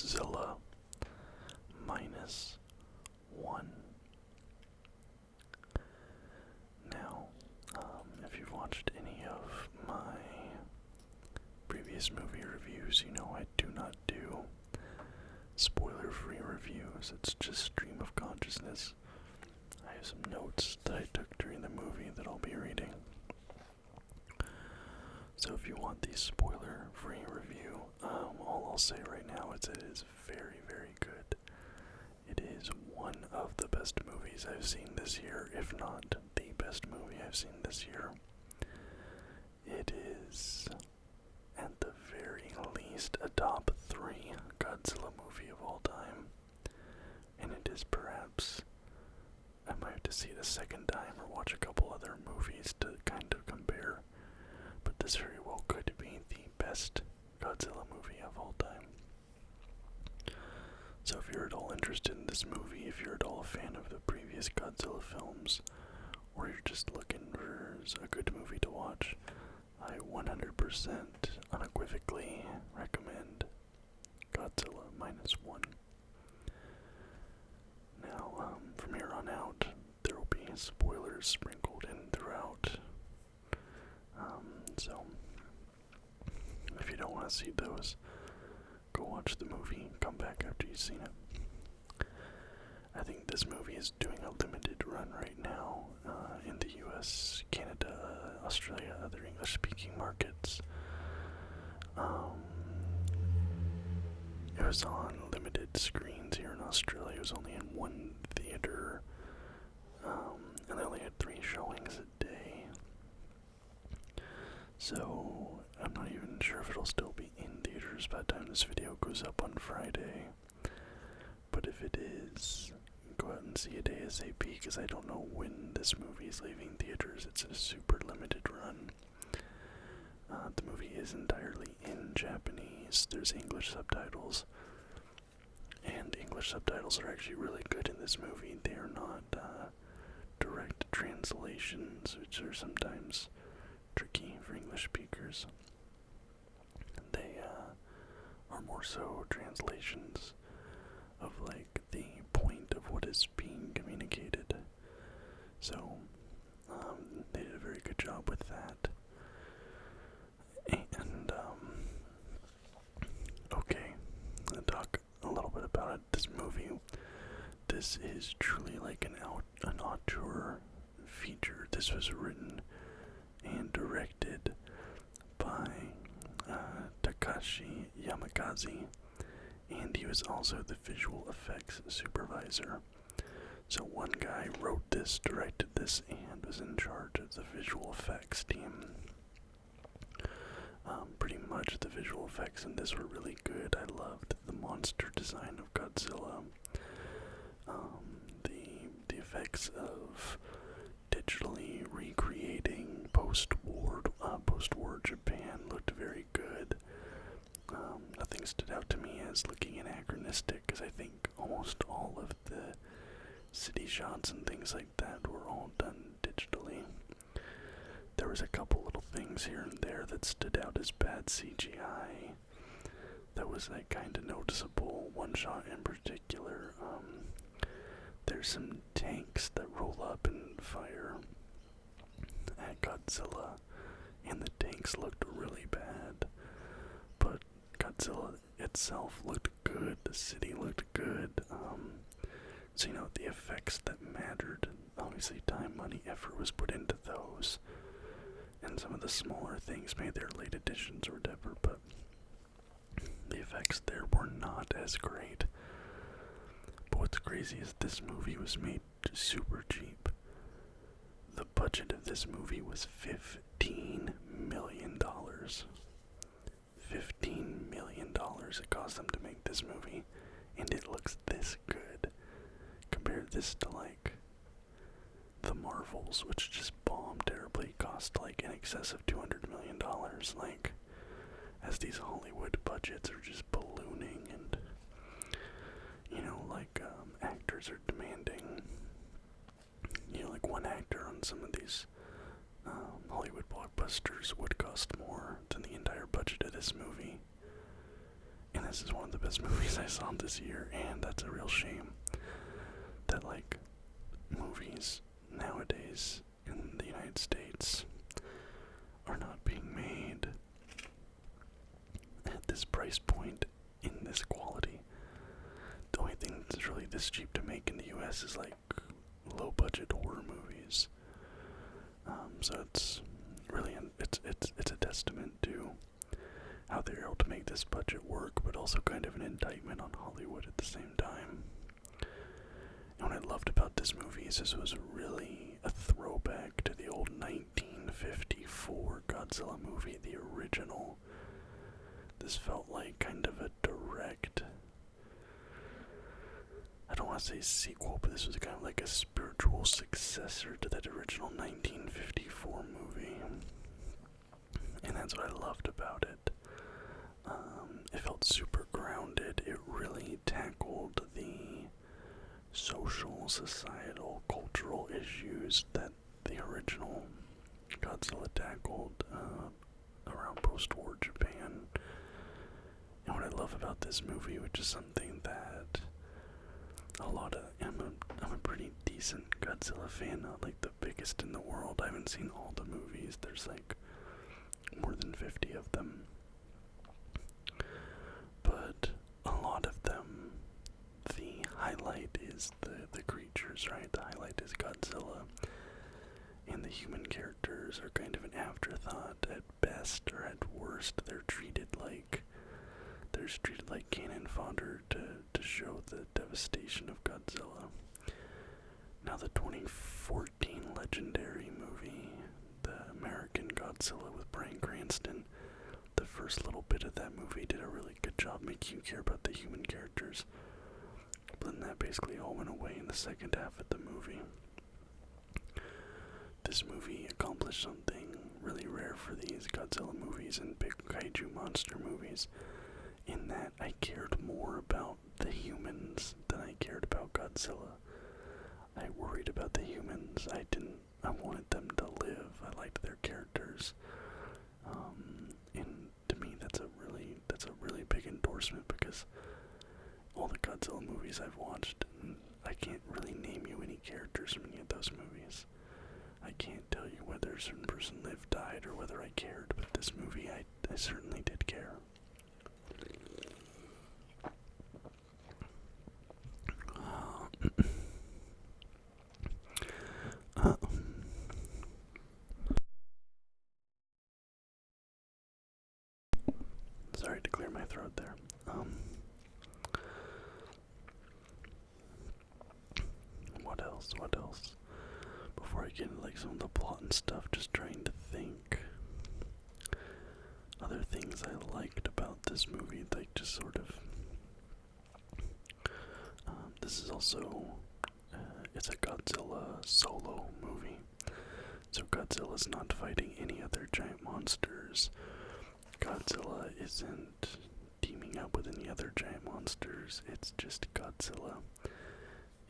Godzilla minus one. Now, if you've watched any of my previous movie reviews, you know I do not do spoiler-free reviews. It's just stream of consciousness. I have some notes that I took during the movie that I'll be reading. So if you want the spoiler-free review, all I'll say right now is it is very, very good. It is one of the best movies I've seen this year, if not the best movie I've seen this year. It is, at the very least, a top 3 Godzilla movie of all time. And it is perhaps, I might have to see it a second time or watch a couple other movies to kind of compare. But this very well could be the best Godzilla movie of all time. So if you're at all interested in this movie, if you're at all a fan of the previous Godzilla films, or you're just looking for a good movie to watch, I 100% unequivocally recommend Godzilla minus one. Now, from here on out, there will be spoilers sprinkled in throughout. So, if you don't want to see those, go watch the movie, come back after you've seen it. I think this movie is doing a limited run right now in the US, Canada, Australia, other English-speaking markets. It was on limited screens here in Australia. It was only in one theater, and they only had 3 showings a day. So, I'm not even sure if it'll still be in theaters by the time this video goes up on Friday. But if it is, go out and see it ASAP, because I don't know when this movie is leaving theaters. It's a super limited run. The movie is entirely in Japanese. There's English subtitles. And English subtitles are actually really good in this movie. They are not direct translations, which are sometimes tricky for English speakers. They are more so translations of like the point of what is being communicated. So they did a very good job with that. And okay, I'll talk a little bit about it. This movie, this is truly like an auteur feature. This was written and directed by Takashi Yamakaze, and he was also the visual effects supervisor. So one guy wrote this, directed this, and was in charge of the visual effects team. Pretty much the visual effects in this were really good. I loved the monster design of Godzilla. The effects of digitally recreating post-war Japan looked very good. Nothing stood out to me as looking anachronistic, because I think almost all of the city shots and things like that were all done digitally. There was a couple little things here and there that stood out as bad CGI. That was like kind of noticeable. One shot in particular, there's some tanks that roll up and fire at Godzilla, and the tanks looked really bad. But Godzilla itself looked good. The city looked good. So you know, the effects that mattered. Obviously, time, money, effort was put into those. And some of the smaller things made their late additions or whatever, but the effects there were not as great. But what's crazy is this movie was made super cheap. The budget of this movie was $15 million. $15 million it cost them to make this movie, and it looks this good. Compare this to like the Marvels, which just bombed terribly, cost like in excess of $200 million. Like, as these Hollywood budgets are just ballooning, and you know, like actors are demanding, you know, like one actor on some of these Hollywood blockbusters would cost more than the entire budget of this movie. And this is one of the best movies I saw this year, and that's a real shame that, like, movies nowadays in the United States are not being made at this price point in this quality. The only thing that's really this cheap to make in the US is like low budget horror movies. So it's really it's a testament to how they're able to make this budget work, but also kind of an indictment on Hollywood at the same time. And what I loved about this movie is this was really a throwback to the old 1954 Godzilla movie, the original. This felt like kind of a direct, I don't want to say sequel, but this was kind of like a spiritual successor to that original 1954 movie. And that's what I loved about it. It felt super grounded. It really tackled the social, societal, cultural issues that the original Godzilla tackled around post-war Japan. And what I love about this movie, which is something that I'm a pretty decent Godzilla fan, not like the biggest in the world. I haven't seen all the movies. There's like more than 50 of them. But a lot of them, the highlight is the creatures, right? The highlight is Godzilla. And the human characters are kind of an afterthought at best, or at worst. They're treated like cannon fodder to show the devastation of Godzilla. Now the 2014 legendary movie, the American Godzilla with Bryan Cranston, the first little bit of that movie did a really good job making you care about the human characters. But then that basically all went away in the second half of the movie. This movie accomplished something really rare for these Godzilla movies and big kaiju monster movies, in that I cared more about the humans than I cared about Godzilla. I worried about the humans. I wanted them to live. I liked their characters. And to me, that's a really big endorsement, because all the Godzilla movies I've watched, I can't really name you any characters from any of those movies. I can't tell you whether a certain person lived, died, or whether I cared, but this movie, I certainly did care. Sorry to clear my throat there. What else? Before I get into like some of the plot and stuff, just trying to think. Other things I liked about this movie, like just sort of. This is also, it's a Godzilla solo movie. So Godzilla's not fighting any other giant monsters. Godzilla isn't teaming up with any other giant monsters. It's just Godzilla.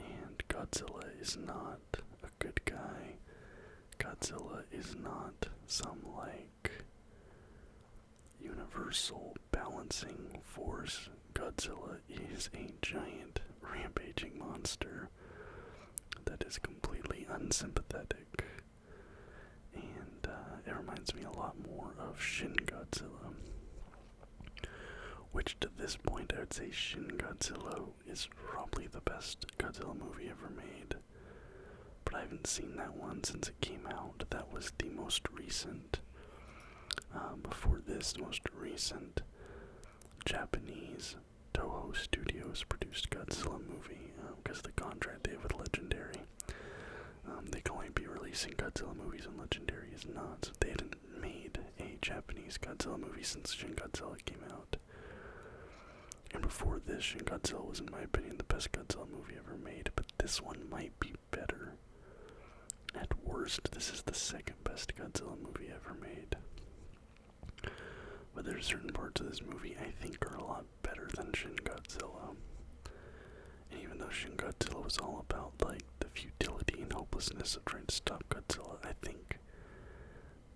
And Godzilla is not a good guy. Godzilla is not some, like, universal balancing force. Godzilla is a giant rampaging monster that is completely unsympathetic. And it reminds me a lot more of Shin Godzilla, which to this point I would say Shin Godzilla is probably the best Godzilla movie ever made. But I haven't seen that one since it came out. That was the most recent. Before this, most recent Japanese Toho Studios produced Godzilla movie, because of the contract they have with Legendary. They can only be releasing Godzilla movies when Legendary is not, so they hadn't made a Japanese Godzilla movie since Shin Godzilla came out. And before this, Shin Godzilla was, in my opinion, the best Godzilla movie ever made, but this one might be better. At worst, this is the second best Godzilla movie ever made. But there's certain parts of this movie I think are a lot better than Shin Godzilla. And even though Shin Godzilla was all about, like, the futility and hopelessness of trying to stop Godzilla, I think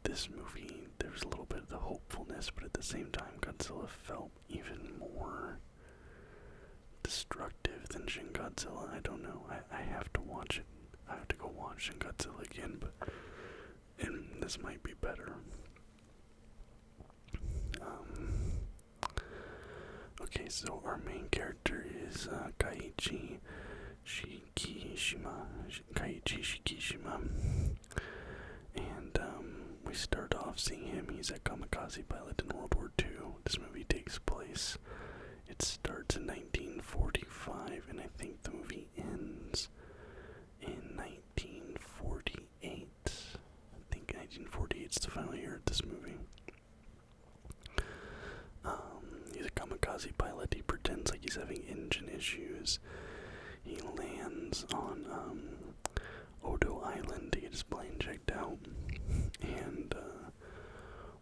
this movie, there's a little bit of the hopefulness, but at the same time, Godzilla felt even more destructive than Shin Godzilla. I don't know. I have to watch it. I have to go watch Shin Godzilla again, but this might be better. Okay, so our main character is Kaiichi Shikishima. And we start off seeing him. He's a kamikaze pilot in World War II. This movie takes place. It starts in 1945, and I think the movie ends in 1948. I think 1948 is the final year of this movie. He's a kamikaze pilot. He pretends like he's having engine issues. He lands on Odo Island to get his plane checked out, and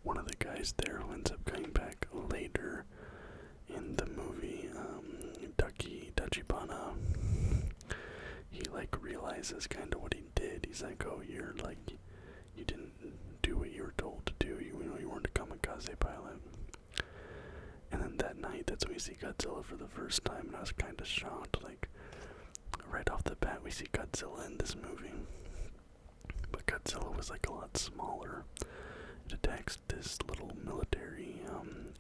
one of the guys there who ends up coming back later in the movie, Tachibana, he realizes kind of what he did. He's like, oh, you didn't do what you were told to do. You weren't a kamikaze pilot. And then that night, that's when we see Godzilla for the first time, and I was kind of shocked. Right off the bat, we see Godzilla in this movie. But Godzilla was a lot smaller. It attacks this little military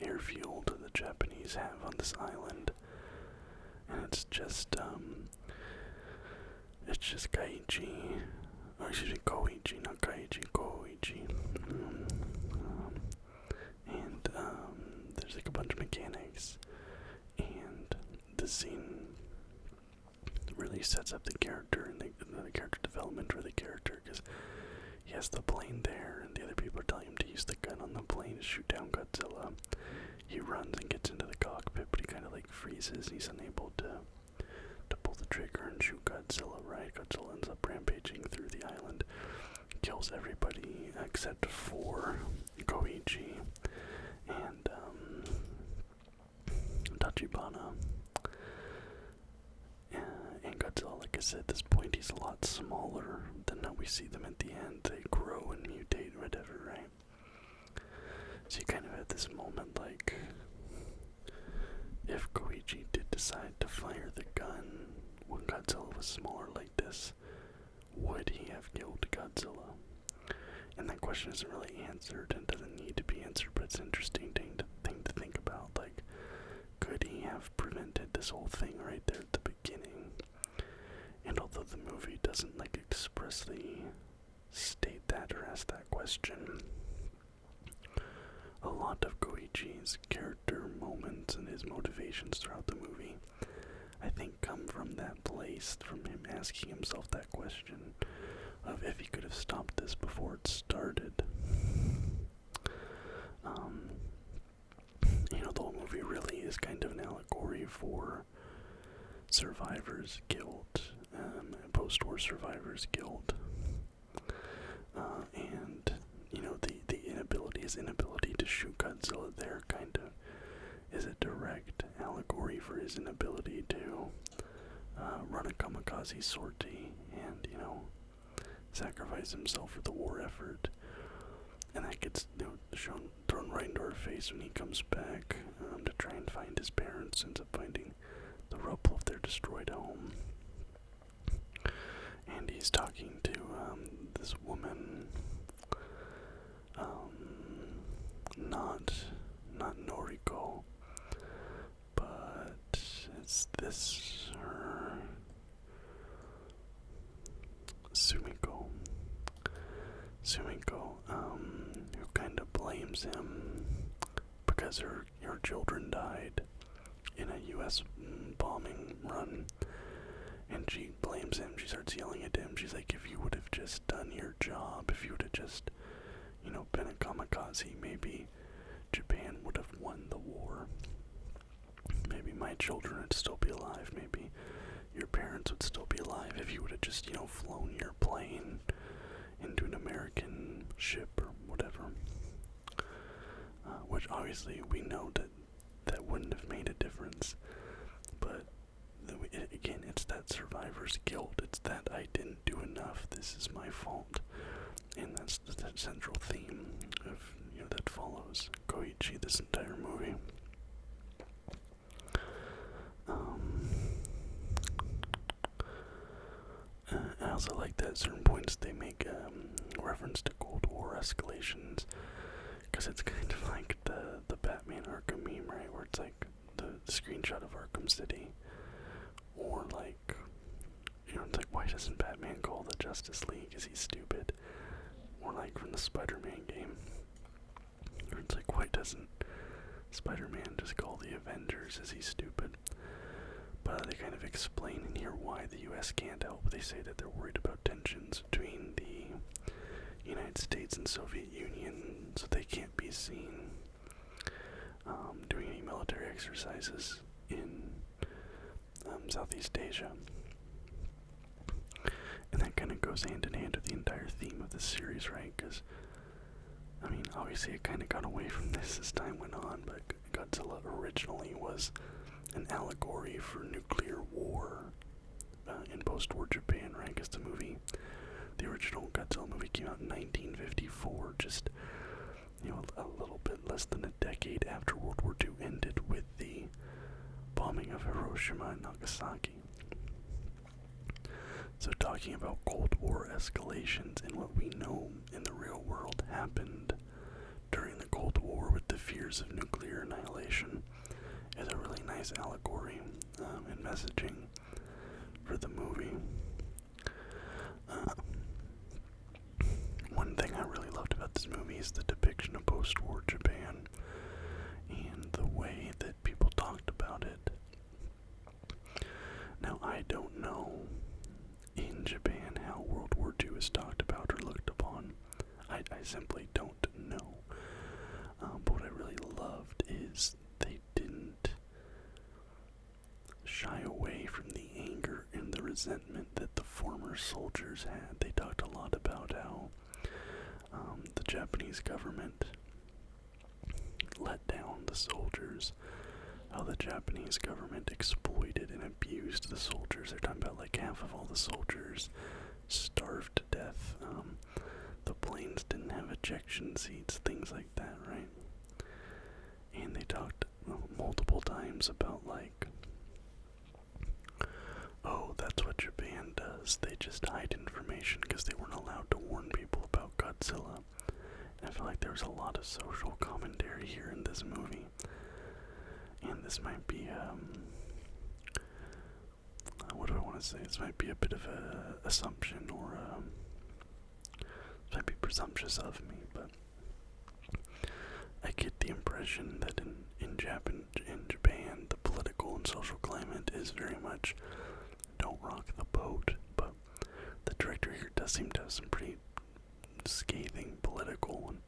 airfield the Japanese have on this island. And it's just Kaiichi. Or excuse me, Koichi, not Kaiichi, Koichi. And there's a bunch of mechanics. And the scene really sets up the character and the character development for the character, because he has the plane there and the other people are telling him to use the gun on the plane to shoot down Godzilla. He runs and gets into the cockpit, but he kind of freezes and he's unable to pull the trigger and shoot Godzilla, right? Godzilla ends up rampaging through the island, kills everybody except for Koichi and Tachibana. And Godzilla, like I said, at this point he's a lot smaller than how we see them at the end. They grow and mutate, whatever, right? So you kind of have this moment if Koichi did decide to fire the gun when Godzilla was smaller like this, would he have killed Godzilla? And that question isn't really answered and doesn't need to be answered, but it's an interesting thing to think about. Could he have prevented this whole thing right there at the beginning? And although the movie doesn't expressly state that or ask that question, a lot of Koichi's character moments and his motivations throughout the movie, I think, come from that place, from him asking himself that question of if he could have stopped this before it started. The whole movie really is kind of an allegory for survivors' guilt, post-war survivors' guilt, and his inability to shoot Godzilla there kind of is a direct allegory for his inability to run a kamikaze sortie and, sacrifice himself for the war effort. And that gets thrown right into our face when he comes back to try and find his parents. Ends up finding the rubble of their destroyed home. And he's talking to this woman, not Noriko, but it's this her Sumiko, who kind of blames him because her children died in a U.S. bombing run, and she blames him. She starts yelling at him. She's like, if you would have just done your job, if you would have just, been a kamikaze, maybe Japan would have won the war. Maybe my children would still be alive. Maybe your parents would still be alive if you would have just, flown your plane into an American ship or whatever. Which obviously we know that wouldn't have made a difference. But again, it's that survivor's guilt. It's that I didn't do enough. This is my fault. And that's the central theme of that follows Koichi this entire movie. also like that at certain points they make reference to Cold War escalations, because it's kind of like the Batman Arkham meme, right? Where it's like the screenshot of Arkham City, or like, you know, it's like, why doesn't Batman call the Justice League? Is he stupid? Or like from the Spider-Man game, where it's like, why doesn't Spider-Man just call the Avengers? Is he stupid? But they kind of explain in here why the U.S. can't help. They say that they're worried about tensions between the United States and Soviet Union, so they can't be seen doing any military exercises in Southeast Asia. And that kind of goes hand in hand with the entire theme of this series, right? Because, I mean, obviously it kind of got away from this as time went on, but Godzilla originally was an allegory for nuclear war in post-war Japan, right? Because the original Godzilla movie came out in 1954, just, you know, a little bit less than a decade after World War II ended with the bombing of Hiroshima and Nagasaki. So talking about Cold War escalations and what we know in the real world happened during the Cold War with the fears of nuclear annihilation is a really nice allegory and messaging for the movie. One thing I really loved about this movie is the depiction of post-war Japan and the way that people talked about it. Now, I don't know in Japan how World War II is talked about or looked upon. I simply don't know. But what I really loved is they didn't shy away from the anger and the resentment that the former soldiers had. They talked a lot about how the Japanese government let down the soldiers, how the Japanese government exploited and abused the soldiers. They're talking about like half of all the soldiers starved to death. The planes didn't have ejection seats, things like that, right? And they talked multiple times about like, oh, that's what Japan does. They just hide information because they weren't allowed to warn people about Godzilla. And I feel like there was a lot of social commentary here in this movie. And this might be, what do I want to say? This might be a bit of an assumption, or this might be presumptuous of me, but I get the impression that in Japan, the political and social climate is very much don't rock the boat, but the director here does seem to have some pretty scathing political and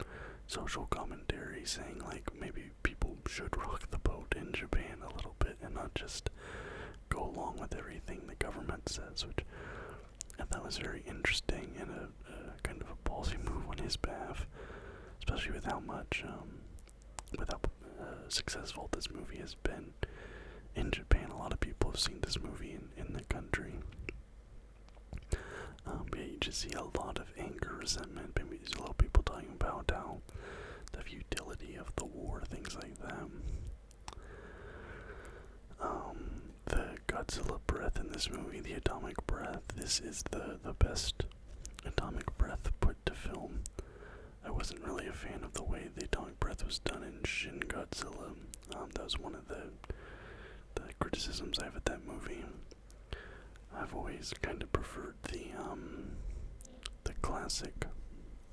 social commentary, saying like maybe people should rock the boat in Japan a little bit and not just go along with everything the government says, which I thought was very interesting and a kind of a ballsy move on his behalf, especially with how much successful this movie has been in Japan. A lot of people have seen this movie in the country. But yeah, you just see a lot of anger, resentment. Maybe there's a lot of people talking about how the futility of the war, things like that. The Godzilla breath in this movie, the atomic breath, this is the best atomic breath put to film. I wasn't really a fan of the way the atomic breath was done in Shin Godzilla. That was one of the criticisms I have of that movie. I've always kind of preferred the classic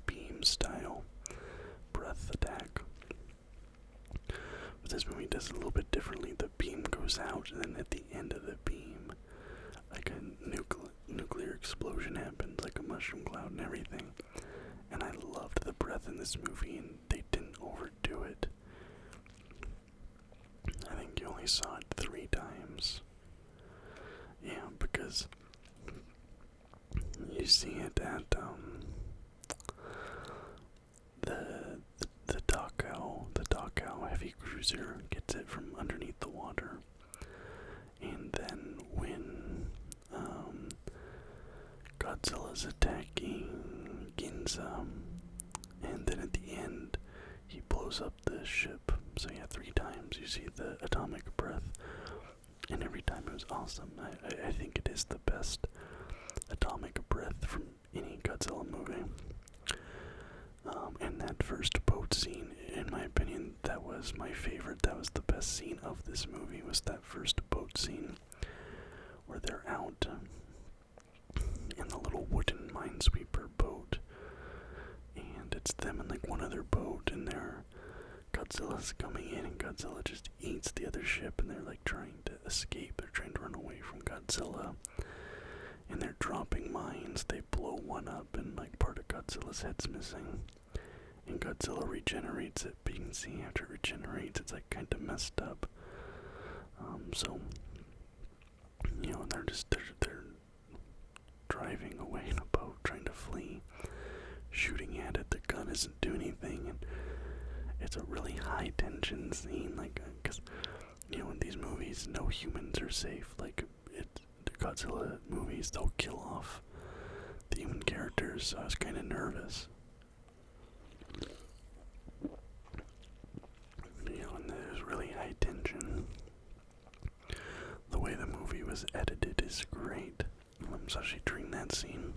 beam style breath attack. But this movie does it a little bit differently. The beam goes out, and then at the end of the beam, like a nuclear explosion happens, like a mushroom cloud and everything. And I loved the breath in this movie, and they didn't overdo it. I think you only saw it 3 times. Yeah, because you see it at the Dachau heavy cruiser gets it from underneath the water, and then when Godzilla's attacking Ginza, and then at the end he blows up the ship. So yeah, 3 times you see the atomic breath, and every time it was awesome. I think it is the best atomic breath Godzilla movie. And that first boat scene, in my opinion, that was my favorite. That was the best scene of this movie, was that first boat scene where they're out in the little wooden minesweeper boat. And it's them in like one other boat, and Godzilla's coming in, and Godzilla just eats the other ship, and they're like trying to escape. They're trying to run away from Godzilla. And they're dropping mines. They blow one up, and like part of Godzilla's head's missing. And Godzilla regenerates it, but you can see after it regenerates, it's like kind of messed up. So, you know, they're driving away in a boat, trying to flee, shooting at it. The gun isn't doing anything, and it's a really high tension scene. Like, because you know, in these movies, no humans are safe. Like, the Godzilla movies, they'll kill off the human characters. So I was kind of nervous. You know, and there's really high tension. The way the movie was edited is great, especially during that scene.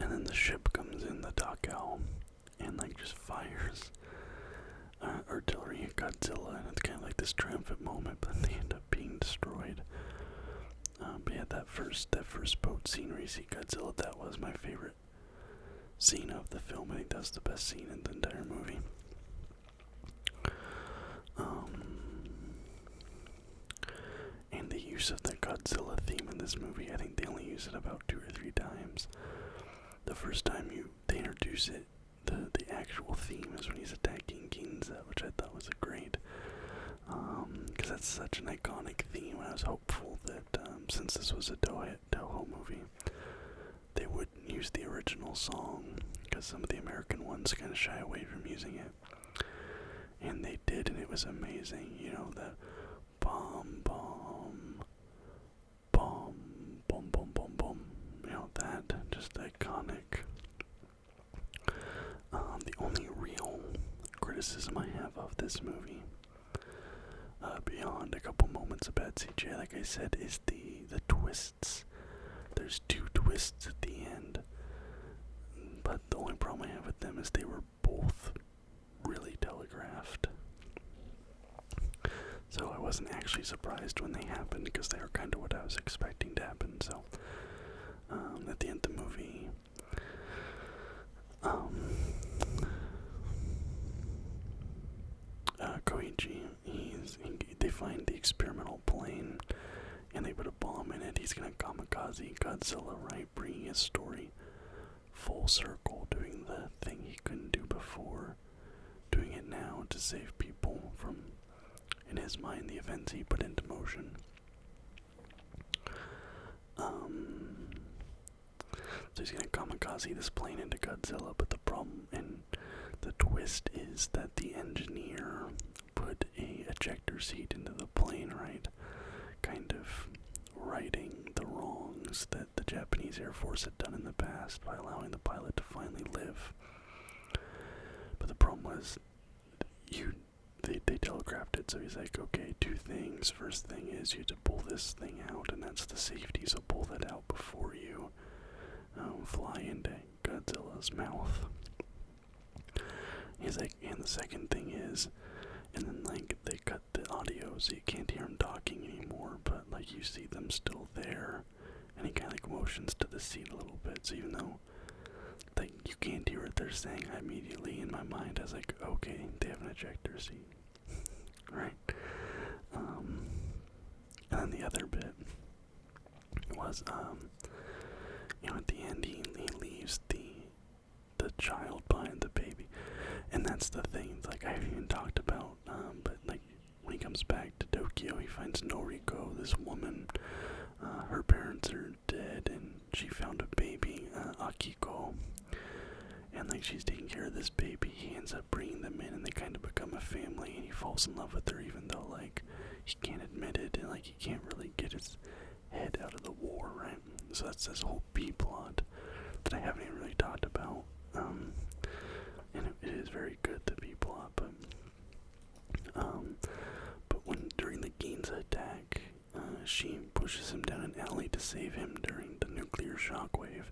And then the ship comes in, the Dockow, and like just fires artillery at Godzilla, and it's kind of like this triumphant moment, but they end up being destroyed. But yeah, that first boat scene where you see Godzilla, that was my favorite scene of the film. I think that's the best scene in the entire movie. And the use of the Godzilla theme in this movie, I think they only use it about 2 or 3 times. The first time they introduce it, the actual theme is when he's attacking Ginza, which I thought was a great, because that's such an iconic theme. I was hopeful that since this was a Toho movie, they would use the original song, because some of the American ones kind of shy away from using it. And they did, and it was amazing. You know, the bomb, bomb, bomb, boom, boom, boom, boom. You know, that, just iconic. The only real criticism I have of this movie, beyond a couple moments of bad CGI, like I said, is the twists. There's 2 twists at the end, but the only problem I have with them is they were both really telegraphed. So I wasn't actually surprised when they happened, because they were kind of what I was expecting to happen. So at the end of the movie, Koichi, they find the experimental plane, and they put a bomb in it. He's gonna kamikaze Godzilla, right? Bringing his story full circle, doing the thing he couldn't do before, doing it now to save people from, in his mind, the events he put into motion. So he's gonna kamikaze this plane into Godzilla, but the problem and the twist is that the engineer put a ejector seat into the plane, right? Kind of righting the wrongs that the Japanese Air Force had done in the past by allowing the pilot to finally live. But the problem was, they telegraphed it, so he's like, okay, 2 things. First thing is you have to pull this thing out, and that's the safety, so pull that out before you fly into Godzilla's mouth. He's like, and the second thing is, and then like they cut the audio so you can't hear him talking anymore, but like you see them still there, and he kind of like motions to the seat a little bit, so even though like you can't hear what they're saying, I immediately in my mind I was like, okay, they have an ejector seat. Right? And then the other bit was, you know, at the end he leaves the child behind, the baby. And that's the thing, like I haven't even talked about, but like when he comes back to Tokyo, he finds Noriko, this woman. Her parents are dead, and she found a baby, Akiko. And like she's taking care of this baby. He ends up bringing them in, and they kind of become a family, and he falls in love with her, even though like he can't admit it, and like he can't really get his head out of the war, right? So that's this whole B plot that I haven't even really talked about. And it is very good, the B plot, but when during the Ginza attack, she pushes him down an alley to save him during the nuclear shockwave.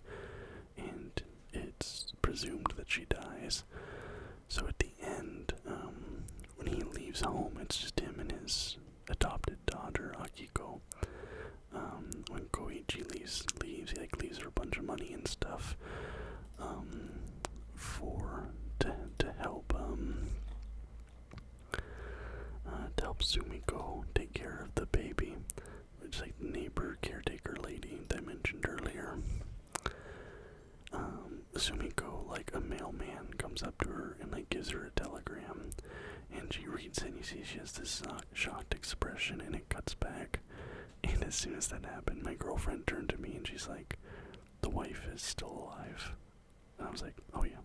presumed that she dies. So at the end, when he leaves home, it's just him and his adopted daughter, Akiko. When Koichi leaves, he leaves her a bunch of money and stuff, to help Sumiko take care of the baby, which is like the neighbor caretaker lady that I mentioned earlier. Sumiko, like a mailman, comes up to her and like gives her a telegram, and she reads it and you see she has this shocked expression, and it cuts back. And as soon as that happened, my girlfriend turned to me and she's like, "The wife is still alive." And I was like, "Oh yeah."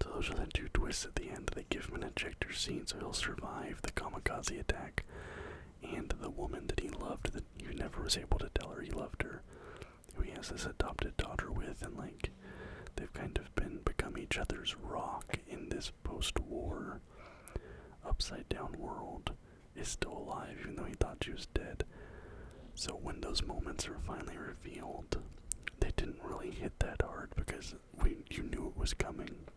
So those are the two twists at the end. They give him an ejector seat so he'll survive the kamikaze attack, and the woman that he loved, that he never was able to tell her he loved her, who he has this adopted daughter with, and like they've kind of become each other's rock in this post-war upside down world, is still alive even though he thought she was dead. So when those moments are finally revealed, they didn't really hit that hard because you knew it was coming.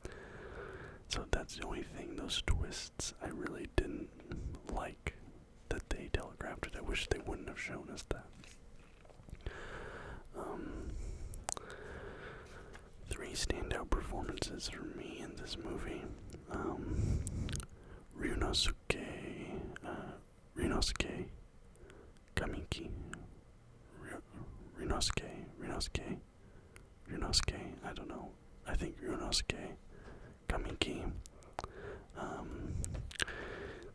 So that's the only thing, those twists, I really didn't like that they telegraphed it. I wish they wouldn't have shown us that. 3 standout performances for me in this movie. Ryunosuke Kamiki. Ryunosuke, I don't know. I think Ryunosuke Kamiki.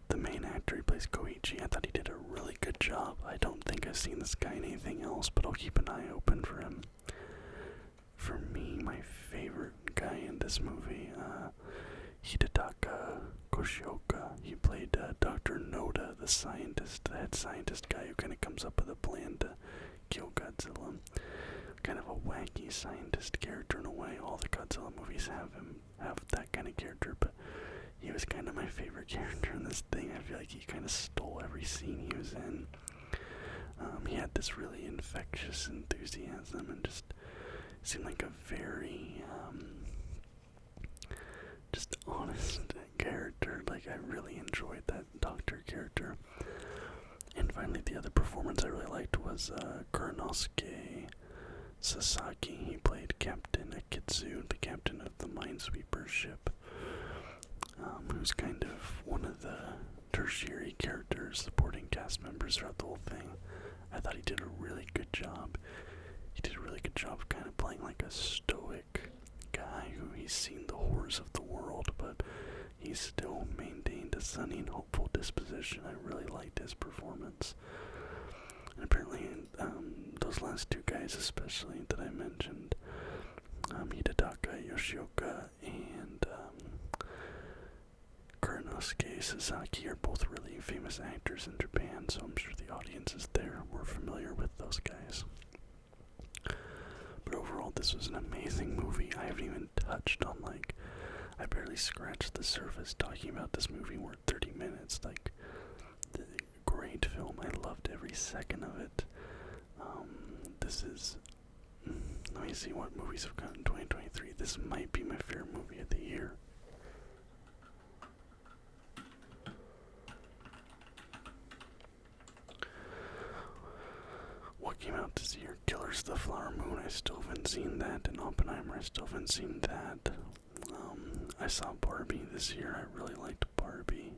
The main actor, he plays Koichi. I thought he did a really good job. I don't think I've seen this guy in anything else, but I'll keep an eye open for him. For me, my favorite guy in this movie, Hidetaka Koshioka. He played Dr. Noda, the head scientist guy who kind of comes up with a plan to kill Godzilla. Kind of a wacky scientist character in a way. All the Godzilla movies have that kind of character, but he was kind of my favorite character in this thing. I feel like he kind of stole every scene he was in. He had this really infectious enthusiasm and just seemed like a very just honest character. Like, I really enjoyed that doctor character. And finally, the other performance I really liked was Kuranosuke Sasaki. He played Captain Akitsu, the captain of the Minesweeper ship, who's kind of one of the tertiary characters, supporting cast members throughout the whole thing. I thought he did a really good job. He did a really good job of kind of playing like a stoic guy who he's seen the horrors of the world, but he's still maintained a sunny and hopeful disposition. I really liked his performance. And apparently, those last two guys especially that I mentioned, Hidetaka Yoshioka and Kuranosuke Sasaki, are both really famous actors in Japan, so I'm sure the audiences there were familiar with those guys. But overall, this was an amazing movie. I haven't even touched on, I barely scratched the surface talking about this movie. We're at 30 minutes, great film. I loved every second of it. This is, let me see what movies have come in 2023. This might be my favorite movie of the year. What came out this year? Killers of the Flower Moon, I still haven't seen that, and Oppenheimer, I still haven't seen that. I saw Barbie this year. I really liked Barbie.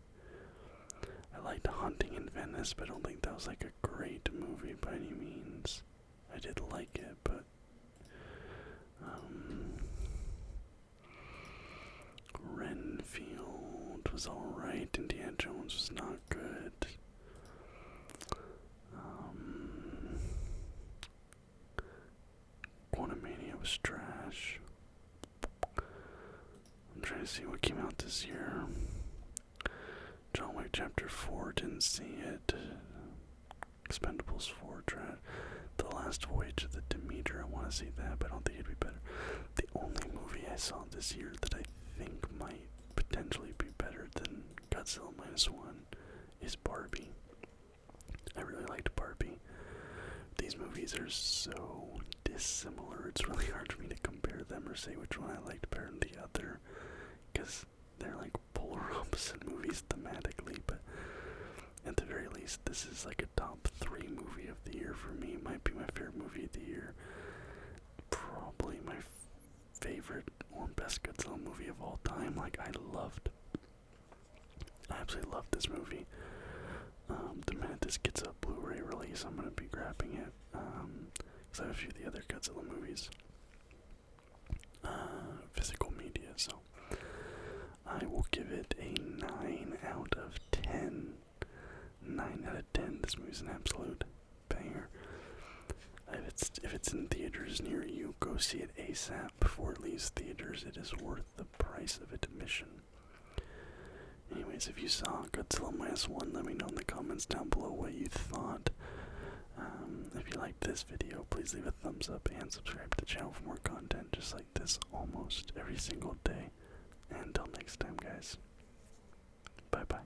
I liked Haunting in Venice, but I don't think that was like a great movie by any means. I did like it, but Renfield was alright. Indiana Jones was not good. Quantumania was trash. I'm trying to see what came out this year. John Wick Chapter 4, didn't see it. Expendables 4, trash. The Last Voyage of the Demeter, I want to see that, but I don't think it'd be better. The only movie I saw this year that I think might potentially be better than Godzilla Minus One is Barbie. I really liked Barbie. These movies are so dissimilar, it's really hard for me to compare or say which one I liked better than the other, because they're like polar opposite movies thematically, but at the very least, this is like a top 3 movie of the year for me. It might be my favorite movie of the year. Probably my favorite or best Godzilla movie of all time. Like, I absolutely loved this movie. The minute this gets a Blu-ray release, I'm gonna be grabbing it, because I have a few of the other Godzilla movies, physical media, so I will give it a 9 out of 10. 9 out of 10. This movie's an absolute banger. If it's in theaters near you, go see it ASAP before it leaves theaters. It is worth the price of admission. Anyways, if you saw Godzilla -1, let me know in the comments down below what you thought. If you liked this video, please leave a thumbs up and subscribe to the channel for more content just like this almost every single day. And until next time, guys. Bye bye.